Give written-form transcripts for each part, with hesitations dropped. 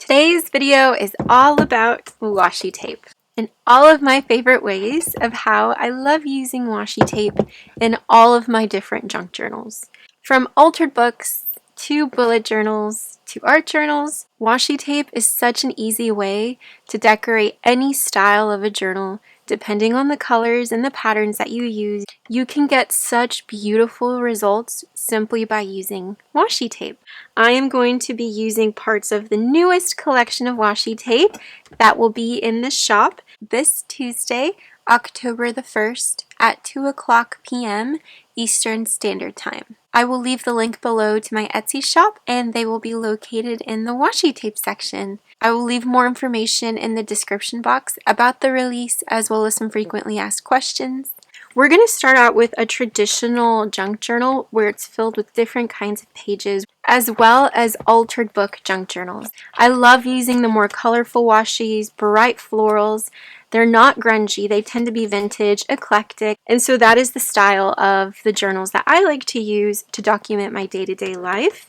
Today's video is all about washi tape and all of my favorite ways of how I love using washi tape in all of my different junk journals. From altered books to bullet journals to art journals, washi tape is such an easy way to decorate any style of a journal. Depending on the colors and the patterns that you use, you can get such beautiful results simply by using washi tape. I am going to be using parts of the newest collection of washi tape that will be in the shop this Tuesday, October the 1st at 2 o'clock p.m. Eastern Standard Time. I will leave the link below to my Etsy shop and they will be located in the washi tape section. I will leave more information in the description box about the release as well as some frequently asked questions. We're going to start out with a traditional junk journal where it's filled with different kinds of pages as well as altered book junk journals. I love using the more colorful washis, bright florals. They're not grungy, they tend to be vintage, eclectic, and so that is the style of the journals that I like to use to document my day-to-day life.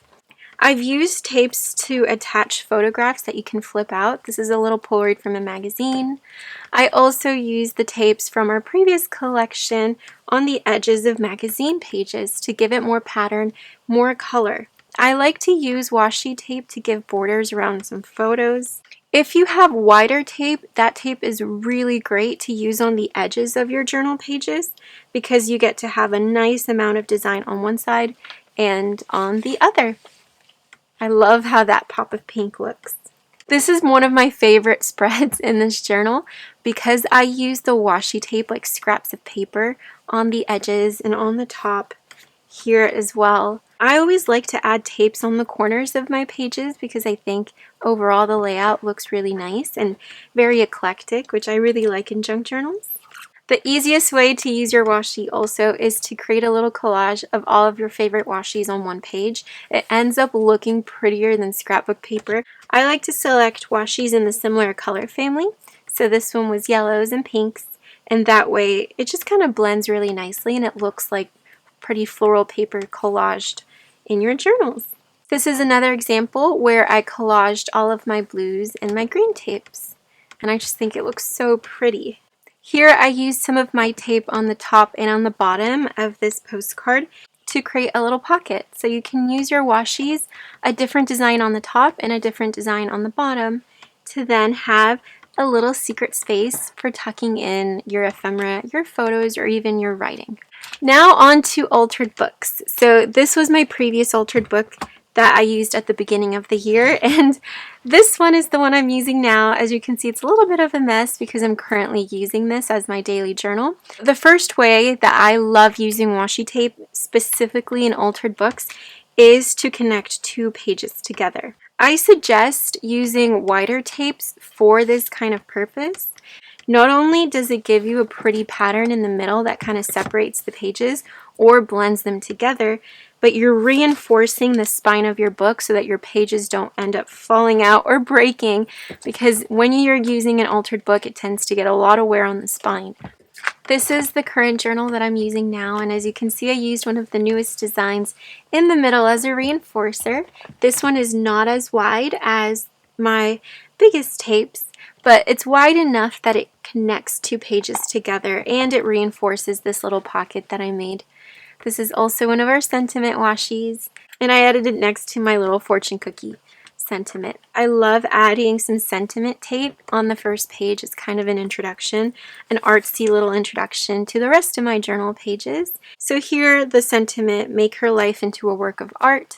I've used tapes to attach photographs that you can flip out. This is a little Polaroid from a magazine. I also used the tapes from our previous collection on the edges of magazine pages to give it more pattern, more color. I like to use washi tape to give borders around some photos. If you have wider tape, that tape is really great to use on the edges of your journal pages because you get to have a nice amount of design on one side and on the other. I love how that pop of pink looks. This is one of my favorite spreads in this journal because I use the washi tape like scraps of paper on the edges and on the top here as well. I always like to add tapes on the corners of my pages because I think overall the layout looks really nice and very eclectic, which I really like in junk journals. The easiest way to use your washi also is to create a little collage of all of your favorite washis on one page. It ends up looking prettier than scrapbook paper. I like to select washis in the similar color family. So this one was yellows and pinks, and that way it just kind of blends really nicely and it looks like pretty floral paper collaged in your journals. This is another example where I collaged all of my blues and my green tapes, and I just think it looks so pretty. Here I used some of my tape on the top and on the bottom of this postcard to create a little pocket. So you can use your washis, a different design on the top and a different design on the bottom, to then have a little secret space for tucking in your ephemera, your photos, or even your writing. Now on to altered books. So this was my previous altered book that I used at the beginning of the year, and this one is the one I'm using now. As you can see, it's a little bit of a mess because I'm currently using this as my daily journal. The first way that I love using washi tape, specifically in altered books, is to connect two pages together. I suggest using wider tapes for this kind of purpose. Not only does it give you a pretty pattern in the middle that kind of separates the pages or blends them together, but you're reinforcing the spine of your book so that your pages don't end up falling out or breaking, because when you're using an altered book, it tends to get a lot of wear on the spine. This is the current journal that I'm using now, and as you can see, I used one of the newest designs in the middle as a reinforcer. This one is not as wide as my biggest tapes, but it's wide enough that it connects two pages together and it reinforces this little pocket that I made. This is also one of our sentiment washis, and I added it next to my little fortune cookie sentiment. I love adding some sentiment tape on the first page. It's kind of an introduction, an artsy little introduction to the rest of my journal pages. So here the sentiment, make her life into a work of art,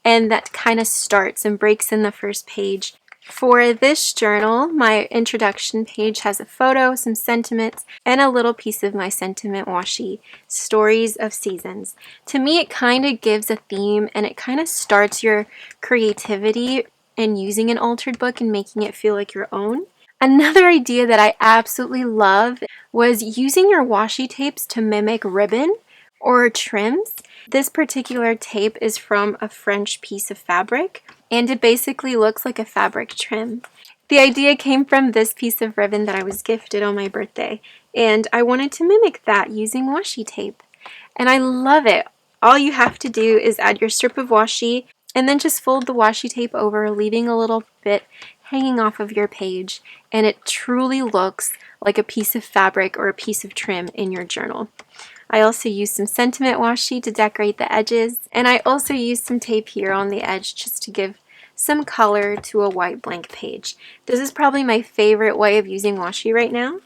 and that kind of starts and breaks in the first page. For this journal, my introduction page has a photo, some sentiments, and a little piece of my sentiment washi, Stories of Seasons. To me, it kind of gives a theme and it kind of starts your creativity in using an altered book and making it feel like your own. Another idea that I absolutely love was using your washi tapes to mimic ribbon or trims. This particular tape is from a French piece of fabric, and it basically looks like a fabric trim. The idea came from this piece of ribbon that I was gifted on my birthday, and I wanted to mimic that using washi tape. And I love it. All you have to do is add your strip of washi And then just fold the washi tape over, leaving a little bit hanging off of your page, and it truly looks like a piece of fabric or a piece of trim in your journal. I also used some sentiment washi to decorate the edges, and I also used some tape here on the edge just to give some color to a white blank page. This is probably my favorite way of using washi right now,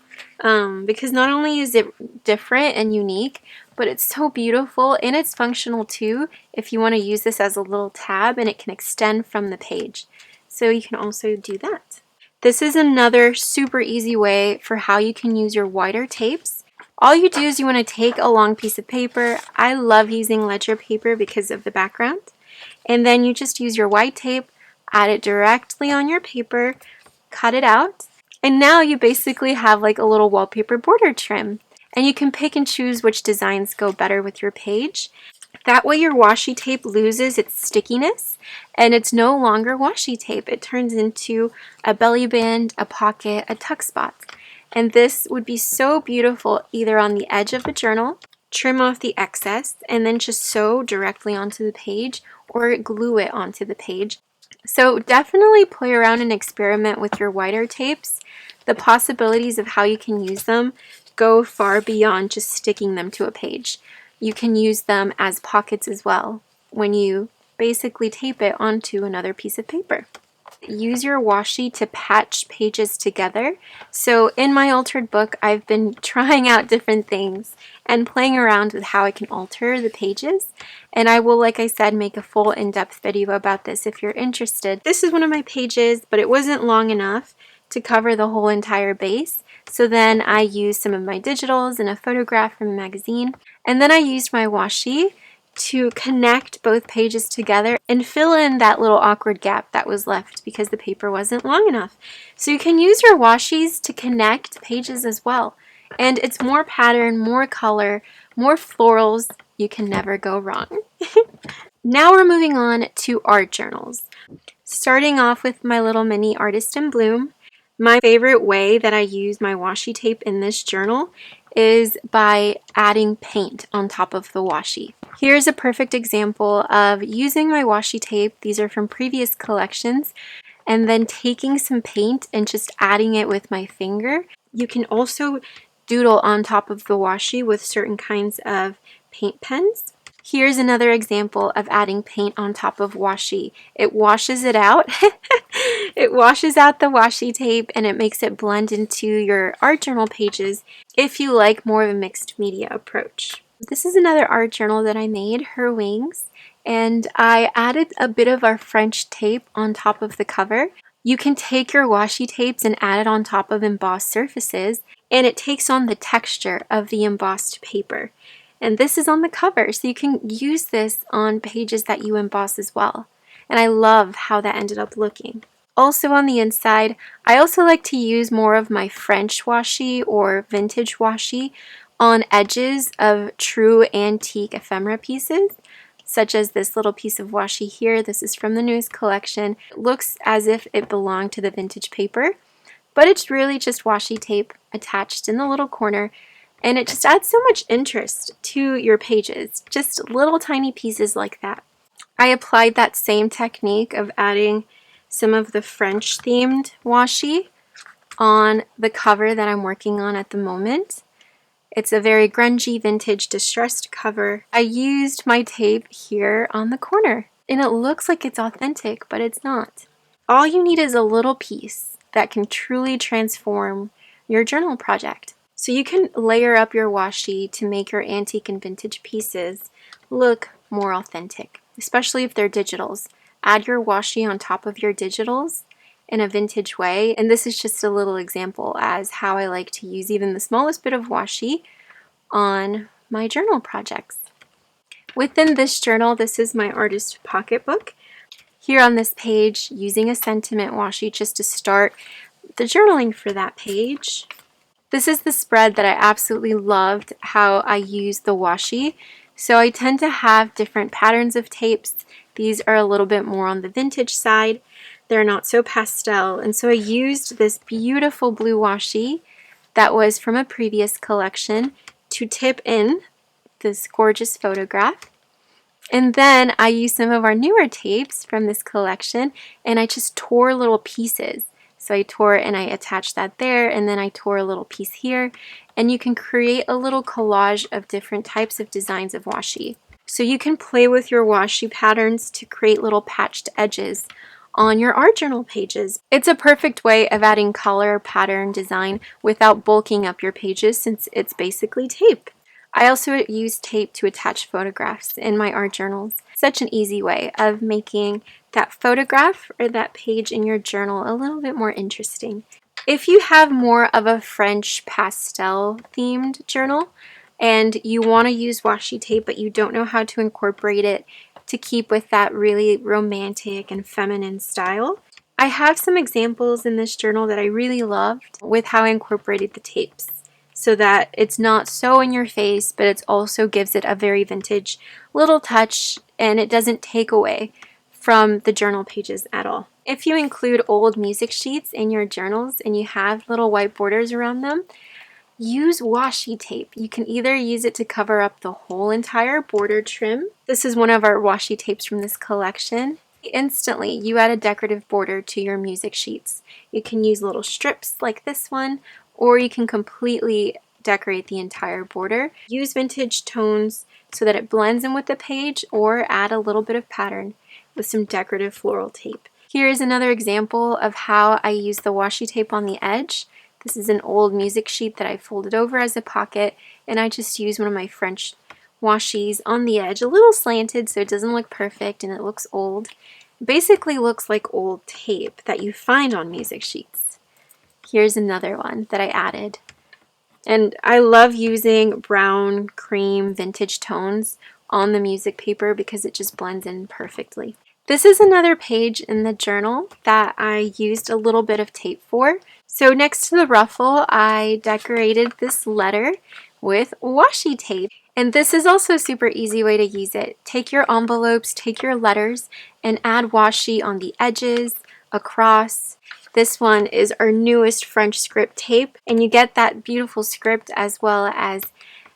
because not only is it different and unique, but it's so beautiful and it's functional too if you want to use this as a little tab, and it can extend from the page. So you can also do that. This is another super easy way for how you can use your wider tapes. All you do is you want to take a long piece of paper. I love using ledger paper because of the background. And then you just use your white tape, add it directly on your paper, cut it out, and now you basically have like a little wallpaper border trim. And you can pick and choose which designs go better with your page. That way your washi tape loses its stickiness and it's no longer washi tape. It turns into a belly band, a pocket, a tuck spot. And this would be so beautiful either on the edge of the journal, trim off the excess, and then just sew directly onto the page or glue it onto the page. So definitely play around and experiment with your wider tapes. The possibilities of how you can use them go far beyond just sticking them to a page. You can use them as pockets as well when you basically tape it onto another piece of paper. Use your washi to patch pages together. So in my altered book, I've been trying out different things and playing around with how I can alter the pages. And I will, like I said, make a full in-depth video about this if you're interested. This is one of my pages, but it wasn't long enough to cover the whole entire base. So then I used some of my digitals and a photograph from a magazine. And then I used my washi to connect both pages together and fill in that little awkward gap that was left because the paper wasn't long enough. So you can use your washis to connect pages as well. And it's more pattern, more color, more florals. You can never go wrong. Now we're moving on to art journals. Starting off with my little mini Artist in Bloom. My favorite way that I use my washi tape in this journal is by adding paint on top of the washi. Here's a perfect example of using my washi tape. These are from previous collections. And then taking some paint and just adding it with my finger. You can also doodle on top of the washi with certain kinds of paint pens. Here's another example of adding paint on top of washi. It washes it out. It washes out the washi tape and it makes it blend into your art journal pages if you like more of a mixed media approach. This is another art journal that I made, her wings, and I added a bit of our French tape on top of the cover. You can take your washi tapes and add it on top of embossed surfaces, and it takes on the texture of the embossed paper. And this is on the cover, so you can use this on pages that you emboss as well. And I love how that ended up looking. Also on the inside, I also like to use more of my French washi or vintage washi on edges of true antique ephemera pieces, such as this little piece of washi here. This is from the newest collection. It looks as if it belonged to the vintage paper, but it's really just washi tape attached in the little corner. And it just adds so much interest to your pages, just little tiny pieces like that. I applied that same technique of adding some of the French themed washi on the cover that I'm working on at the moment. It's a very grungy, vintage, distressed cover. I used my tape here on the corner, and it looks like it's authentic, but it's not. All you need is a little piece that can truly transform your journal project. So you can layer up your washi to make your antique and vintage pieces look more authentic, especially if they're digitals. Add your washi on top of your digitals in a vintage way, and this is just a little example as how I like to use even the smallest bit of washi on my journal projects. Within this journal, this is my artist pocketbook. Here on this page, using a sentiment washi just to start the journaling for that page. This is the spread that I absolutely loved how I use the washi. So I tend to have different patterns of tapes. These are a little bit more on the vintage side. They're not so pastel. And so I used this beautiful blue washi that was from a previous collection to tip in this gorgeous photograph. And then I used some of our newer tapes from this collection, and I just tore little pieces. So I tore and I attached that there, and then I tore a little piece here. And you can create a little collage of different types of designs of washi. So you can play with your washi patterns to create little patched edges on your art journal pages. It's a perfect way of adding color, pattern, design without bulking up your pages since it's basically tape. I also use tape to attach photographs in my art journals. Such an easy way of making that photograph or that page in your journal a little bit more interesting. If you have more of a French pastel themed journal and you want to use washi tape but you don't know how to incorporate it to keep with that really romantic and feminine style, I have some examples in this journal that I really loved with how I incorporated the tapes, so that it's not so in your face, but it also gives it a very vintage little touch and it doesn't take away from the journal pages at all. If you include old music sheets in your journals and you have little white borders around them, use washi tape. You can either use it to cover up the whole entire border trim. This is one of our washi tapes from this collection. Instantly, you add a decorative border to your music sheets. You can use little strips like this one, or you can completely decorate the entire border. Use vintage tones so that it blends in with the page, or add a little bit of pattern with some decorative floral tape. Here is another example of how I use the washi tape on the edge. This is an old music sheet that I folded over as a pocket, and I just used one of my French washis on the edge, a little slanted so it doesn't look perfect and it looks old. It basically looks like old tape that you find on music sheets. Here's another one that I added. And I love using brown, cream, vintage tones on the music paper because it just blends in perfectly. This is another page in the journal that I used a little bit of tape for. So next to the ruffle, I decorated this letter with washi tape. And this is also a super easy way to use it. Take your envelopes, take your letters, and add washi on the edges, across. This one is our newest French script tape, and you get that beautiful script as well as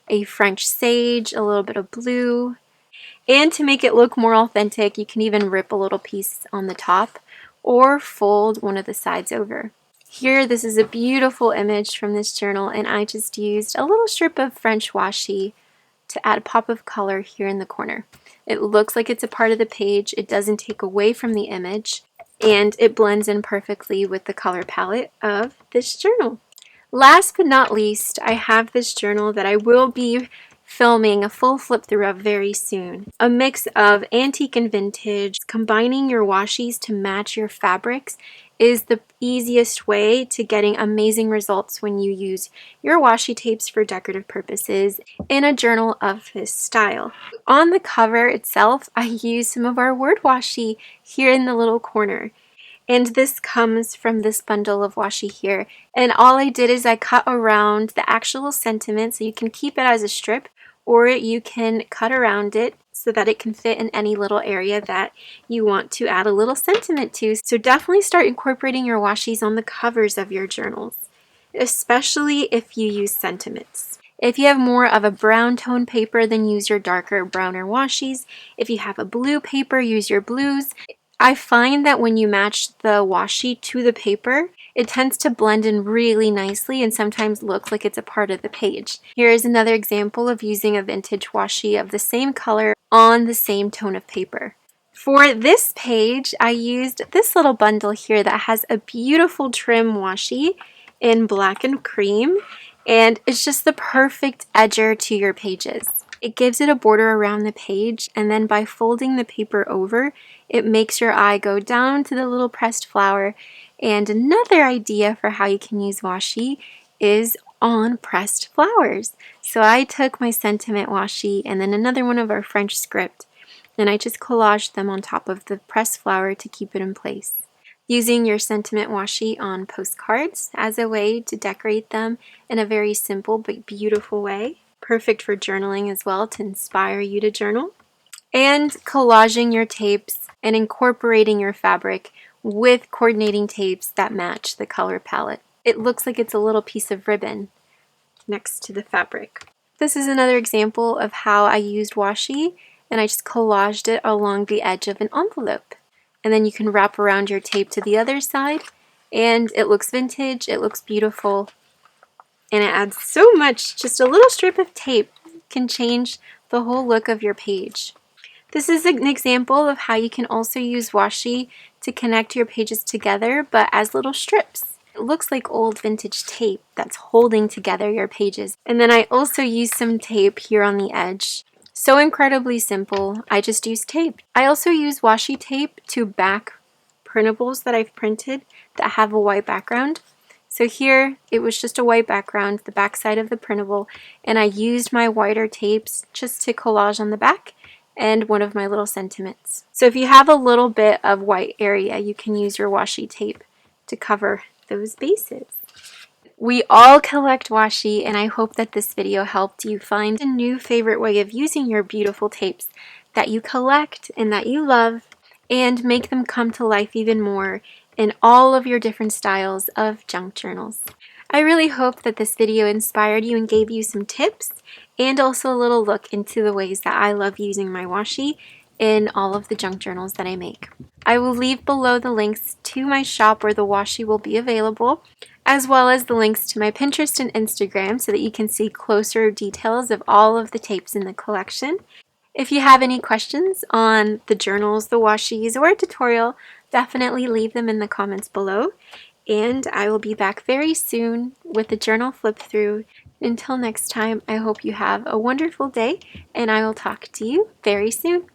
a French sage, a little bit of blue. And to make it look more authentic, you can even rip a little piece on the top or fold one of the sides over. Here, this is a beautiful image from this journal, and I just used a little strip of French washi to add a pop of color here in the corner. It looks like it's a part of the page, it doesn't take away from the image, and it blends in perfectly with the color palette of this journal. Last but not least, I have this journal that I will be filming a full flip through of very soon. A mix of antique and vintage. Combining your washis to match your fabrics is the easiest way to getting amazing results when you use your washi tapes for decorative purposes in a journal of this style. On the cover itself, I used some of our word washi here in the little corner. And this comes from this bundle of washi here. And all I did is I cut around the actual sentiment, so you can keep it as a strip, or you can cut around it so that it can fit in any little area that you want to add a little sentiment to. So definitely start incorporating your washis on the covers of your journals, especially if you use sentiments. If you have more of a brown tone paper, then use your darker browner washis. If you have a blue paper, use your blues. I find that when you match the washi to the paper, it tends to blend in really nicely and sometimes looks like it's a part of the page. Here is another example of using a vintage washi of the same color on the same tone of paper. For this page, I used this little bundle here that has a beautiful trim washi in black and cream, and it's just the perfect edger to your pages. It gives it a border around the page, and then by folding the paper over, it makes your eye go down to the little pressed flower. And another idea for how you can use washi is on pressed flowers. So I took my sentiment washi and then another one of our French script, and I just collaged them on top of the pressed flower to keep it in place. Using your sentiment washi on postcards as a way to decorate them in a very simple but beautiful way. Perfect for journaling as well, to inspire you to journal. And collaging your tapes and incorporating your fabric with coordinating tapes that match the color palette. It looks like it's a little piece of ribbon next to the fabric. This is another example of how I used washi and I just collaged it along the edge of an envelope. And then you can wrap around your tape to the other side, and it looks vintage, it looks beautiful, and it adds so much. Just a little strip of tape can change the whole look of your page. This is an example of how you can also use washi to connect your pages together, but as little strips. It looks like old vintage tape that's holding together your pages. And then I also used some tape here on the edge. So incredibly simple, I just used tape. I also use washi tape to back printables that I've printed that have a white background. So here, it was just a white background, the back side of the printable, and I used my whiter tapes just to collage on the back and one of my little sentiments. So if you have a little bit of white area, you can use your washi tape to cover those bases. We all collect washi, and I hope that this video helped you find a new favorite way of using your beautiful tapes that you collect and that you love, and make them come to life even more in all of your different styles of junk journals. I really hope that this video inspired you and gave you some tips, and also a little look into the ways that I love using my washi in all of the junk journals that I make. I will leave below the links to my shop where the washi will be available, as well as the links to my Pinterest and Instagram so that you can see closer details of all of the tapes in the collection. If you have any questions on the journals, the washis, or a tutorial, definitely leave them in the comments below. And I will be back very soon with a journal flip through. Until next time, I hope you have a wonderful day, and I will talk to you very soon.